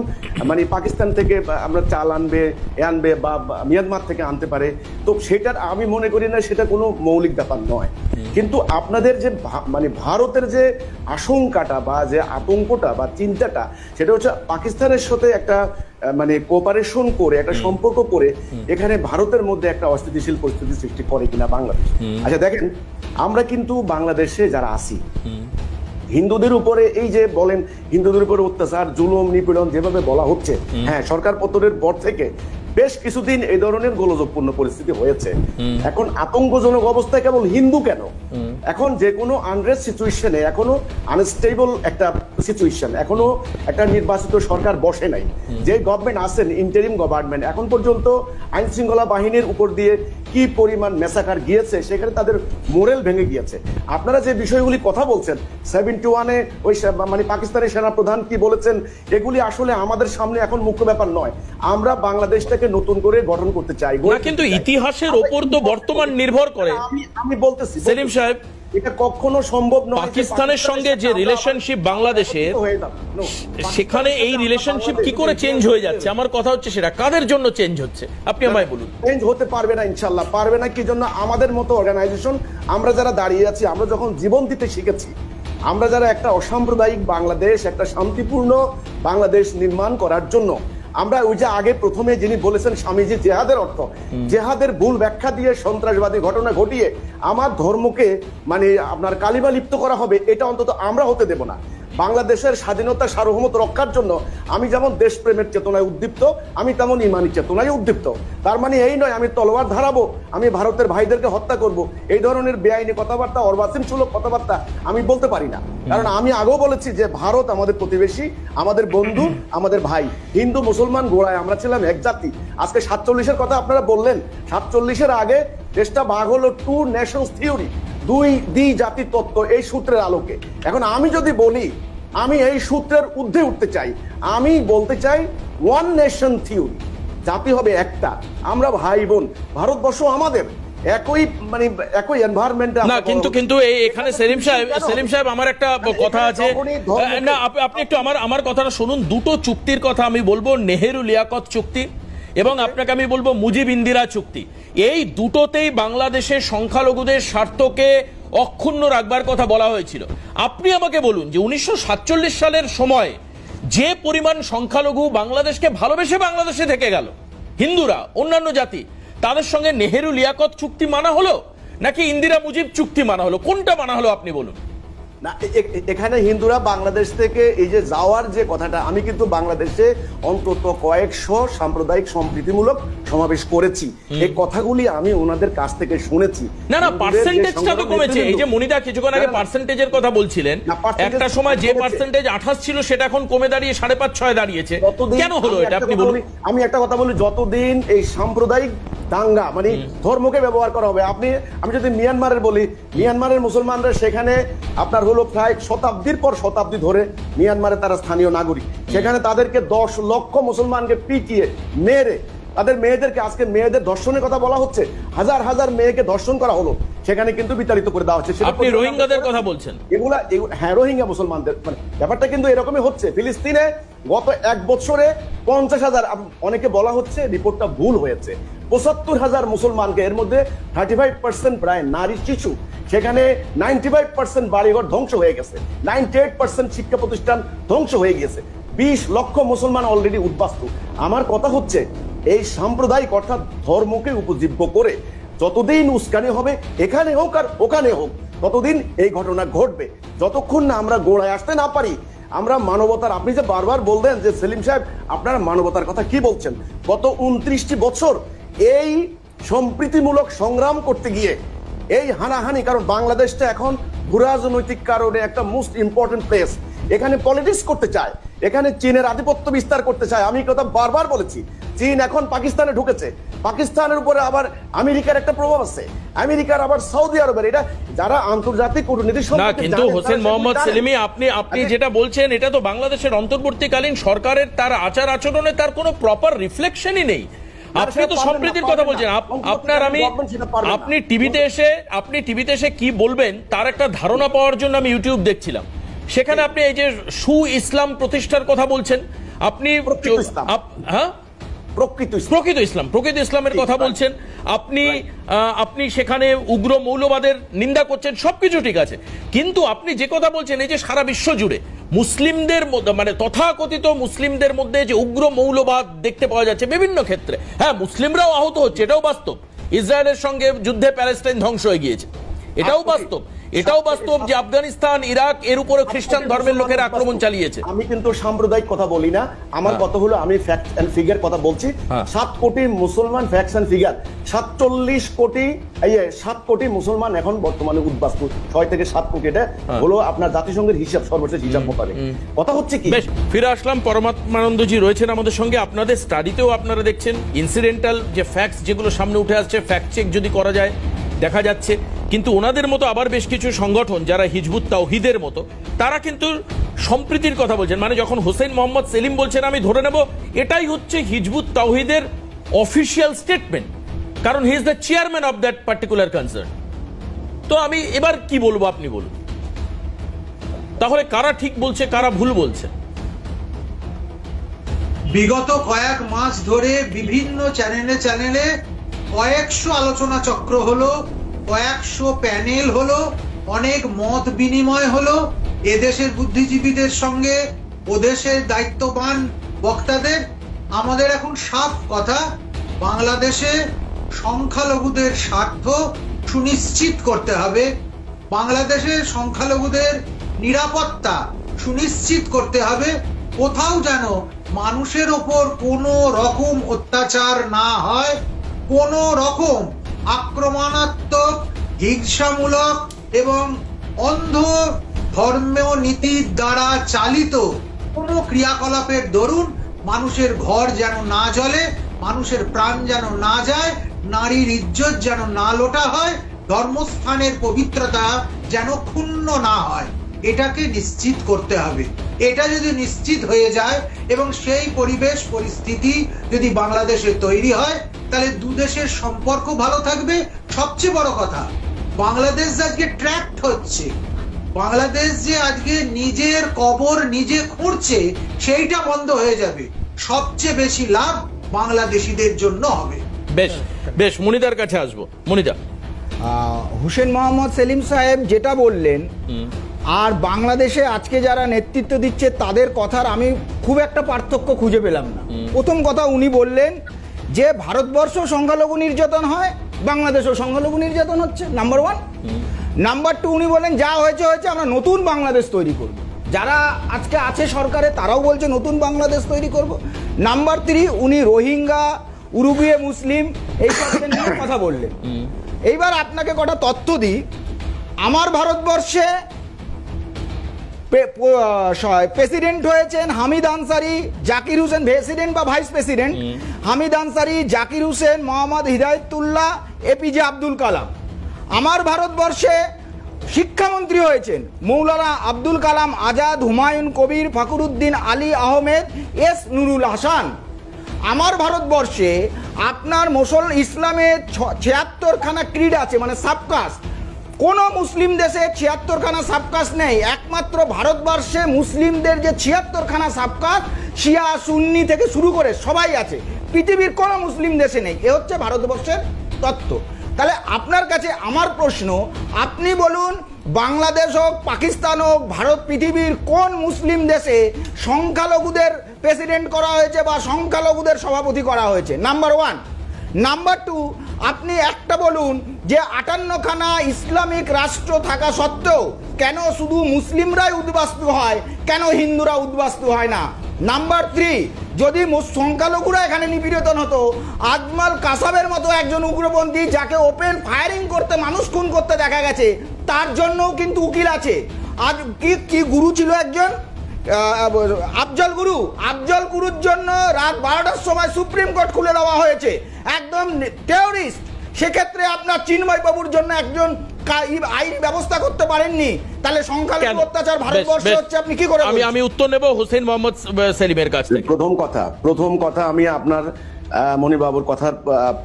মানে পাকিস্তান থেকে আমরা চাল আনবে বা মিয়ানমার থেকে আনতে পারে, তো সেটার আমি মনে করি না সেটা কোনো মৌলিক ব্যাপার নয়। কিন্তু আপনাদের যে মানে ভারতের যে আশঙ্কাটা বা যে আতঙ্কটা বা চিন্তাটা, সেটা হচ্ছে পাকিস্তানের সাথে একটা মানে কোঅপারেশন করে, একটা সম্পর্ক করে এখানে ভারতের মধ্যে একটা অস্থিতিশীল পরিস্থিতি সৃষ্টি করে কিনা বাংলাদেশ। আচ্ছা দেখেন, আমরা কিন্তু বাংলাদেশে যারা আছি, হিন্দুদের উপরে এই যে বলেন হিন্দুদের উপরে অত্যাচার, জুলুম, নিপীড়ন যেভাবে বলা হচ্ছে, হ্যাঁ, সরকার পতনের পর থেকে বেশ কিছুদিন এই ধরনের গোলযোগপূর্ণ পরিস্থিতি হয়েছে। এখন আতঙ্কজনক অবস্থায় কেবল হিন্দু কেন, এখন যে কোনো আনরেস্ট সিচুয়েশনে, এখনো আনস্টেবল একটা সিচুয়েশন, এখনো একটা নির্বাচিত সরকার বসে নাই। যে গভর্নমেন্ট আছেন, ইন্টারিম গভর্নমেন্ট, এখন পর্যন্ত আইন শৃঙ্খলা বাহিনীর উপর দিয়ে কি পরিমাণ মেসাকার গিয়েছে, সেখানে তাদের মোরেল ভেঙে গিয়েছে। আপনারা যে বিষয়গুলি কথা বলছেন, 71-এ ওই মানে পাকিস্তানের সেনাপ্রধান কি বলেছেন, এগুলি আসলে আমাদের সামনে এখন মুখ্য ব্যাপার নয়। আমরা বাংলাদেশটাকে নতুন করে গঠন করতে চাই
না, কিন্তু ইতিহাসের ওপর তো বর্তমান নির্ভর করে।
আমি বলতেছি
সেলিম সাহেব,
এটা কখনো সম্ভব নয়।
পাকিস্তানের সঙ্গে যে রিলেশনশিপ বাংলাদেশের, সেখানে এই রিলেশনশিপ কি করে চেঞ্জ হয়ে যাচ্ছে? আমার কথা হচ্ছে সেটা কাদের জন্য চেঞ্জ হচ্ছে, আপনি আমায় বলুন।
চেঞ্জ হতে পারবে না, ইনশাল্লাহ পারবে না। কি জন্য? আমাদের মতো অর্গানাইজেশন, আমরা যারা দাঁড়িয়ে আছি, আমরা যখন জীবন দিতে শিখেছি, আমরা যারা একটা অসাম্প্রদায়িক বাংলাদেশ, একটা শান্তিপূর্ণ বাংলাদেশ নির্মাণ করার জন্য, আমরা ওই যে আগে প্রথমে যিনি বলেছেন স্বামীজি জেহাদের অর্থ, জেহাদের ভুল ব্যাখ্যা দিয়ে সন্ত্রাসবাদী ঘটনা ঘটিয়ে আমার ধর্মকে মানে আপনার কালিমা লিপ্ত করা হবে, এটা অন্তত আমরা হতে দেব না। বাংলাদেশের স্বাধীনতা সার্বভৌমত্ব রক্ষার জন্য আমি যেমন দেশপ্রেমের চেতনায় উদ্দীপ্ত, আমি তেমন ইমানি চেতনায় উদ্দীপ্ত। তার মানে এই নয় আমি তলোয়ার ধারাবো, আমি ভারতের ভাইদেরকে হত্যা করব, এই ধরনের বেআইনি কথাবার্তা, অর্বাচীনসুলভ কথাবার্তা আমি বলতে পারি না। কারণ আমি আগেও বলেছি যে ভারত আমাদের প্রতিবেশী, আমাদের বন্ধু, আমাদের ভাই। হিন্দু মুসলমান গোড়ায় আমরা ছিলাম এক জাতি। আজকে 47-এর কথা আপনারা বললেন, 47-এর আগে দেশটা ভাগ হলো টু নেশনস থিওরি, দুই জাতি তত্ত্ব, এই সূত্রের আলোকে। এখন আমি যদি বলি আমি এই সূত্রের ঊর্ধ্বে উঠতে চাই, আমি বলতে চাই ওয়ান নেশন থিওরি, জাতি হবে একটা, আমরা ভাই বোন, ভারতবর্ষ আমাদের, একই মানে একই এনভায়রনমেন্টে
না। কিন্তু এখানে সেলিম সাহেব আমার একটা কথা আছে না, আপনি একটু আমার কথাটা শুনুন। দুটো চুক্তির কথা আমি বলবো, নেহেরু লিয়াকত চুক্তি এবং আপনাকে আমি বলবো মুজিব ইন্দিরা চুক্তি। এই দুটোতেই বাংলাদেশের সংখ্যালঘুদের স্বার্থকে অক্ষুণ্ণ রাখবার কথা বলা হয়েছিল। আপনি আমাকে বলুন যে 1947 সালের সময় যে পরিমাণ সংখ্যালঘু বাংলাদেশকে ভালোবেসে বাংলাদেশে থেকে গেল, হিন্দুরা, অন্যান্য জাতি, তাদের সঙ্গে নেহেরু লিয়াকত চুক্তি মানা হলো নাকি ইন্দিরা মুজিব চুক্তি মানা হলো? কোনটা মানা হলো আপনি বলুন।
না, এখানে হিন্দুরা বাংলাদেশ থেকে এই যে যাওয়ার যে কথাটা, আমি কিন্তু বাংলাদেশে অন্তত কয়েকশো সাম্প্রদায়িক সম্প্রীতিমূলক সমাবেশ করেছি, এই কথাগুলি আমি ওনাদের কাছ থেকে শুনেছি।
না, পার্সেন্টেজটা তো কমেছে। এই যে মনিদা কিছুক্ষণ আগে পার্সেন্টেজের কথা বলছিলেন, একটা সময় যে পার্সেন্টেজ 28 ছিল সেটা এখন কমে দাঁড়িয়ে 5.5-6 দাঁড়িয়েছে, কেন হলো এটা আপনি বলুন।
আমি একটা কথা বলি, যতদিন এই সাম্প্রদায়িক দাঙ্গা মানে ধর্মকে ব্যবহার করা হবে, আমি যদি মিয়ানমারের বলি, মিয়ানমারের মুসলমানরা সেখানে আপনার হলো প্রায় শতাব্দীর পর শতাব্দী ধরে মিয়ানমারে তারা স্থানীয় নাগরিক, সেখানে তাদেরকে 10 লক্ষ মুসলমানকে পিটিয়ে মেরে তাদের মেয়েদেরকে, আজকে মেয়েদের ধর্ষণের কথা বলা হচ্ছে, হাজার হাজার মেয়েকে ধর্ষণ করা হলো, সেখানে কিন্তু বিতাড়িত করে দেওয়া হচ্ছে।
আপনি রোহিঙ্গাদের কথা বলছেন?
এগুলা হ্যাঁ, রোহিঙ্গা মুসলমানদের মানে ব্যাপারটা কিন্তু এরকমই হচ্ছে। ফিলিস্তিনে গত 1 বছরে 50,000, অনেকে বলা হচ্ছে রিপোর্টটা ভুল হয়েছে, 75,000 মুসলমানকে, এর মধ্যে 35% প্রায় নারী শিশু, সেখানে 95% বাড়িঘর ধ্বংস হয়ে গেছে, 98% শিক্ষা প্রতিষ্ঠান ধ্বংস হয়ে গিয়েছে, 20 লক্ষ মুসলমান অলরেডি উদ্বাস্তু। আমার কথা হচ্ছে এই সাম্প্রদায়িক অর্থাৎ ধর্মকে উপজীব্য করে যতদিন উস্কানি হবে, এখানে হোক আর ওখানে হোক, ততদিন এই ঘটনা ঘটবে। যতক্ষণ না আমরা গোড়ায় আসতে না পারি, আমরা মানবতার, আপনি যে বারবার বললেন যে সেলিম সাহেব আপনারা মানবতার কথা কি বলছেন, গত 29টি বছর এই সম্প্রীতিমূলক সংগ্রাম করতে গিয়ে এই হানাহানি, কারণ বাংলাদেশটা এখন ভূরাজনৈতিক কারণে একটা মোস্ট ইম্পর্টেন্ট প্লেস। এখানে পলিটিক্স করতে চায়, এখানে চীনের আধিপত্য বিস্তার করতে চায়। আমি কথা বারবার বলেছি, চীন এখন পাকিস্তানে ঢুকেছে, পাকিস্তানের উপরে আবার আমেরিকার একটা প্রভাব আছে, আমেরিকার আবার সৌদি আরবের। এটা যারা আন্তর্জাতিক কূটনীতি
না, কিন্তু হোসেন মোহাম্মদ সেলিমি, আপনি যেটা বলছেন এটা তো বাংলাদেশের অন্তর্বর্তীকালীন সরকারের তার আচার আচরণে তার কোনো প্রপার রিফ্লেকশনই নেই। আপনি তো সম্প্রীতির কথা বলছেন, আপনি টিভিতে এসে কি বলবেন তার একটা ধারণা পাওয়ার জন্য আমি ইউটিউব দেখছিলাম, সেখানে আপনি এই যে ইসলাম প্রতিষ্ঠার কথা বলছেন, আপনি হ্যাঁ প্রকৃত ইসলামের কথা বলছেন, আপনি সেখানে উগ্র মৌলবাদের নিন্দা করছেন, সবকিছু ঠিক আছে, কিন্তু আপনি যে কথা বলছেন এই যে সারা বিশ্ব জুড়ে মুসলিমদের মধ্যে, মানে তথাকথিত মুসলিমদের মধ্যে যে উগ্র মৌলবাদ দেখতে পাওয়া যাচ্ছে বিভিন্ন ক্ষেত্রে, হ্যাঁ মুসলিমরাও আহত হচ্ছে, এটাও বাস্তব। ইসরায়েলের সঙ্গে যুদ্ধে প্যালেস্টাইন ধ্বংস হয়ে গিয়েছে, এটাও বাস্তব। যে আফগানিস্তান, ইরাক এর উপরে খ্রিস্টান ধর্মের লোকেরা আক্রমণ চালিয়েছে।
আমি কিন্তু সাম্প্রদায়িক কথা বলি না, আমার কথা হলো আমি ফ্যাক্ট এন্ড ফিগার কথা বলছি। 7 কোটি মুসলমান, ফ্যাক্টস এন্ড ফিগার 7 কোটি মুসলমান এখন বর্তমানে উদ্বাস্তু, 6 থেকে 7 কোটি, এটা হলো আপনার জাতিসংঘের হিসাব, সর্বশেষ হিসাব মোতাবেক। কথা হচ্ছে কি,
বেশ, ফিরে আসলাম। পরমাত্মানন্দজি রয়েছেন আমাদের সঙ্গে। আপনাদের স্টাডিতেও আপনারা দেখছেন ইনসিডেন্টাল যে ফ্যাক্টস যেগুলো সামনে উঠে আসছে, ফ্যাক্ট চেক যদি করা যায় দেখা যাচ্ছে, কিন্তু ওনাদের মতো আবার বেশ কিছু সংগঠন যারা হিজবুত তাওহিদের মতো, তারা কিন্তু সম্প্রীতির কথা বলছেন। মানে যখন হোসেন মোহাম্মদ সেলিম বলছেন, আমি ধরে নেব এটাই হচ্ছে হিজবুত তাওহিদের অফিসিয়াল স্টেটমেন্ট, কারণ he is the chairman of that particular concern. তো আমি এবার কি বলবো, আপনি বলুন তাহলে কারা ঠিক বলছে কারা ভুল বলছে?
বিগত কয়েক মাস ধরে বিভিন্ন চ্যানেলে কয়েকশো আলোচনা চক্র হলো, কয়েকশো প্যানেল হলো, অনেক মত বিনিময় হলো এদেশের বুদ্ধিজীবীদের সঙ্গে, ওদেশের দায়িত্ববান বক্তাদের। আমাদের এখন সাফ কথা, বাংলাদেশে সংখ্যালঘুদের স্বার্থ সুনিশ্চিত করতে হবে, বাংলাদেশে সংখ্যালঘুদের নিরাপত্তা সুনিশ্চিত করতে হবে, কোথাও যেন মানুষের ওপর কোনো রকম অত্যাচার না হয়, কোনো রকম আক্রমণাত্মক, হিংসামূলক এবং অন্ধ ধর্মীয় নীতির দ্বারা চালিত কোনো ক্রিয়াকলাপের দরুন মানুষের ঘর যেন না জ্বলে, মানুষের প্রাণ যেন না যায়, নারীর ইজ্জত যেন না লোটা হয়, ধর্মস্থানের পবিত্রতা যেন ক্ষুণ্ণ না হয়, এটাকে নিশ্চিত করতে হবে। এটা যদি নিশ্চিত হয়ে যায় এবং সেই পরিবেশ পরিস্থিতি যদি বাংলাদেশে তৈরি হয়, তাহলে দুদেশের সম্পর্ক ভালো থাকবে। সবচেয়ে বড় কথা, বাংলাদেশ আজকে ট্র্যাক্ট হচ্ছে, বাংলাদেশ যে আজকে নিজের কবর নিজে খুঁড়ছে, সেইটা বন্ধ হয়ে যাবে। সবচেয়ে বেশি লাভ বাংলাদেশিদের জন্য হবে।
বেশ বেশ, মনিদার কাছে আসবো। মনিদা,
হোসেন মোহাম্মদ সেলিম সাহেব যেটা বললেন, আর বাংলাদেশে আজকে যারা নেতৃত্ব দিচ্ছে তাদের কথার আমি খুব একটা পার্থক্য খুঁজে পেলাম না। প্রথম কথা উনি বললেন যে ভারতবর্ষ সংখ্যালঘু নির্যাতন হয়, বাংলাদেশও সংখ্যালঘু নির্যাতন হচ্ছে, নাম্বার 1। নাম্বার 2, উনি বলেন যা হয়েছে হয়েছে, আমরা নতুন বাংলাদেশ তৈরি করব। যারা আজকে আছে সরকারে তারাও বলছে নতুন বাংলাদেশ তৈরি করব। নাম্বার 3, উনি রোহিঙ্গা, উরুগুয়ে মুসলিম এইসব নিয়ে কথা বললেন। এইবার আপনাকে কটা তথ্য দিই। আমার ভারতবর্ষে প্রেসিডেন্ট হয়েছেন হামিদ আনসারি, জাকির হোসেন, প্রেসিডেন্ট বা ভাইস প্রেসিডেন্ট হামিদ আনসারি, জাকির হোসেন, মোহাম্মদ হিদায়তুল্লাহ, এপিজে আব্দুল কালাম। আমার ভারতবর্ষে শিক্ষামন্ত্রী হয়েছেন মৌলানা আব্দুল কালাম আজাদ, হুমায়ুন কবির, ফখরুদ্দিন আলী আহমেদ, এস নুরুল হাসান। আমার ভারতবর্ষে আপনার ইসলামের 76খানা ক্রিড আছে, মানে সাবকাস্ট। কোনো মুসলিম দেশে 76খানা সাবকাস্ট নেই। একমাত্র ভারতবর্ষে মুসলিমদের যে 76খানা সাবকাস্ট, শিয়া সুন্নি থেকে শুরু করে সবাই আছে, পৃথিবীর কোনো মুসলিম দেশে নেই। এ হচ্ছে ভারতবর্ষের তত্ত্ব। তাহলে আপনার কাছে আমার প্রশ্ন, আপনি বলুন বাংলাদেশ হোক, পাকিস্তান হোক, ভারত, পৃথিবীর কোন মুসলিম দেশে সংখ্যালঘুদের প্রেসিডেন্ট করা হয়েছে বা সংখ্যালঘুদের সভাপতি করা হয়েছে? নাম্বার 1। নাম্বার 2, আপনি একটা বলুন যে 58খানা ইসলামিক রাষ্ট্র থাকা সত্ত্বেও কেন শুধু মুসলিমরাই উদ্বাস্তু হয়, কেন হিন্দুরা উদ্বাস্তু হয় না? নাম্বার 3, যদি সংখ্যালঘুরা এখানে নিপীড়িত হতো, আজমাল কাসাবের মতো একজন উগ্রপন্থী যাকে ওপেন ফায়ারিং করতে, মানুষ খুন করতে দেখা গেছে, তার জন্যও কিন্তু উকিল আছে। আজ কি গুরু ছিল একজন, আফজল গুরুর জন্য রাত 12টার সময় সুপ্রিম কোর্ট খুলে দেওয়া হয়েছে, একদম টেররিস্ট। সেক্ষেত্রে আপনার চিন্ময় বাবুর জন্য একজন আইন ব্যবস্থা করতে পারেননি, তাহলে সংখ্যালঘু অত্যাচার ভারতবর্ষে হচ্ছে, আপনি কি করে?
আমি উত্তর নেব হোসেন মোহাম্মদ সেলিমের কাছ থেকে।
প্রথম কথা আমি আপনার মনিবাবুর কথার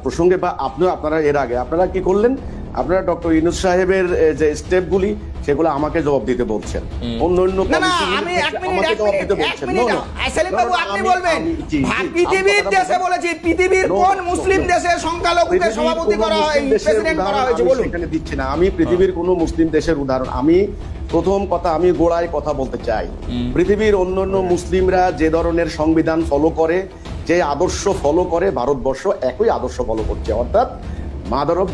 প্রসঙ্গে বা আপনারা এর আগে আপনারা কি করলেন, আপনারা ডক্টর ইউনূস সাহেবের যে স্টেপগুলি সেগুলো আমাকে জবাব দিতে বলছেন, অন্য
পৃথিবীর কোন মুসলিম দেশের সংখ্যালঘুকে সভাপতি করা হয়, প্রেসিডেন্ট করা হয়েছে বলুন?
এখানে দিচ্ছি না আমি পৃথিবীর কোন মুসলিম দেশের উদাহরণ। আমি প্রথম কথা আমি গোড়ায় কথা বলতে চাই, পৃথিবীর অন্যান্য মুসলিমরা যে ধরনের সংবিধান ফলো করে, যে আদর্শ ফলো করে, ভারতবর্ষ একই আদর্শ ফলো করছে, অর্থাৎ মাদার অফ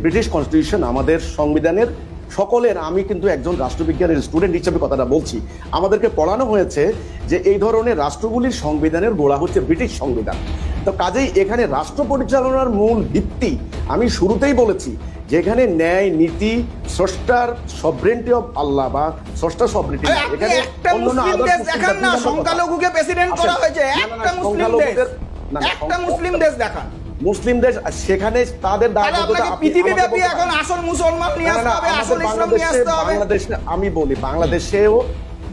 ব্রিটিশ কনস্টিটিউশন, আমাদের সংবিধানের সকলের। আমি কিন্তু একজন রাষ্ট্রবিজ্ঞানের স্টুডেন্ট হিসেবে কথাটা বলছি। আমাদেরকে পড়ানো হয়েছে যে এই ধরনের রাষ্ট্রগুলির সংবিধানের গোড়া হচ্ছে ব্রিটিশ সংবিধান। তো কাজেই এখানে রাষ্ট্র পরিচালনার মূল ভিত্তি আমি শুরুতেই বলেছি, যেখানে ন্যায় নীতি, স্রষ্টার সভরেন্টি অফ আল্লাহ বা স্রষ্টা সভরেন্টি,
এখানে সংখ্যালঘুকে প্রেসিডেন্ট করা হয়েছে, একটা মুসলিম দেশ দেখান,
মুসলিম দেশ, সেখানে তাদের
পৃথিবীব্যাপী এখন আসল মুসলমান নিয়ে আসতে হবে, আসল ইসলাম নিয়ে আসতে হবে।
বাংলাদেশে আমি বলি,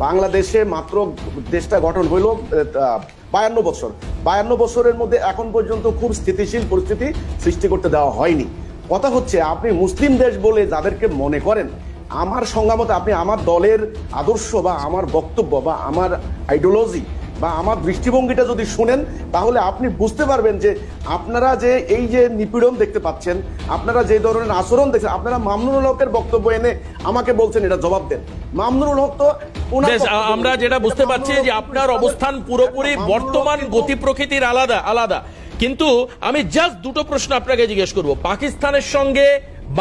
বাংলাদেশে মাত্র দেশটা গঠন হইল 52 বছর। 52 বছরের মধ্যে এখন পর্যন্ত খুব স্থিতিশীল পরিস্থিতি সৃষ্টি করতে দেওয়া হয়নি। কথা হচ্ছে, আপনি মুসলিম দেশ বলে যাদেরকে মনে করেন, আমার সংজ্ঞামতে আপনি আমার দলের আদর্শ বা আমার বক্তব্য বা আমার আইডিওলজি বা আমার দৃষ্টিভঙ্গিটা যদি শুনেন, তাহলে আপনি বুঝতে পারবেন যে আপনারা যে এই যে নিপীড়ন দেখতে পাচ্ছেন, আপনারা যে ধরনের আচরণ দেখছেন, আপনারা মামুনুল হকের বক্তব্য এনে আমাকে বলছেন এটা জবাব দেন। মামুনুল হক তো
আমরা যেটা বুঝতে পারছি যে আপনার অবস্থান পুরোপুরি বর্তমান গতি প্রকৃতির আলাদা। কিন্তু আমি জাস্ট দুটো প্রশ্ন আপনাকে জিজ্ঞেস করব। পাকিস্তানের সঙ্গে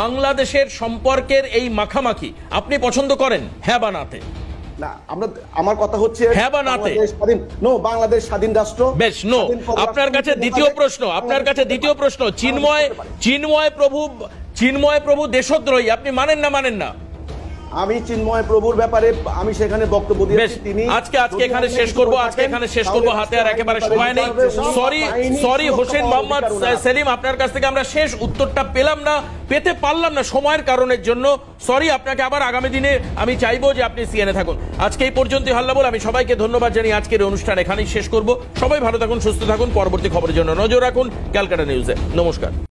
বাংলাদেশের সম্পর্কের এই মাখামাখি আপনি পছন্দ করেন, হ্যাঁ বা নাতে?
না, আমার কথা হচ্ছে
হ্যাঁ বা নাতে?
বাংলাদেশ স্বাধীন রাষ্ট্র।
বেশ, নো। আপনার কাছে দ্বিতীয় প্রশ্ন, চিন্ময় প্রভু দেশদ্রোহী, আপনি মানেন না?
আমি চিন্ময় প্রভুর ব্যাপারে আমি সেখানে বক্তব্য দিয়েছি। তিনি
আজকে এখানে শেষ করব, হাতে আর একেবারে সময় নেই। সরি হোসেন মোহাম্মদ সেলিম, আপনার কাছ থেকে আমরা শেষ উত্তরটা পেতে পারলাম না সময়ের কারণের জন্য। সরি, আপনাকে আবার আগামী দিনে আমি চাইবো যে আপনি সিএনএ থাকুন। আজকে এই পর্যন্তই হাল্লা বল। আমি সবাইকে ধন্যবাদ জানিয়ে আজকের অনুষ্ঠান এখানেই শেষ করব। সবাই ভালো থাকুন, সুস্থ থাকুন। পরবর্তী খবরের জন্য নজর রাখুন ক্যালকাটা নিউজে। নমস্কার।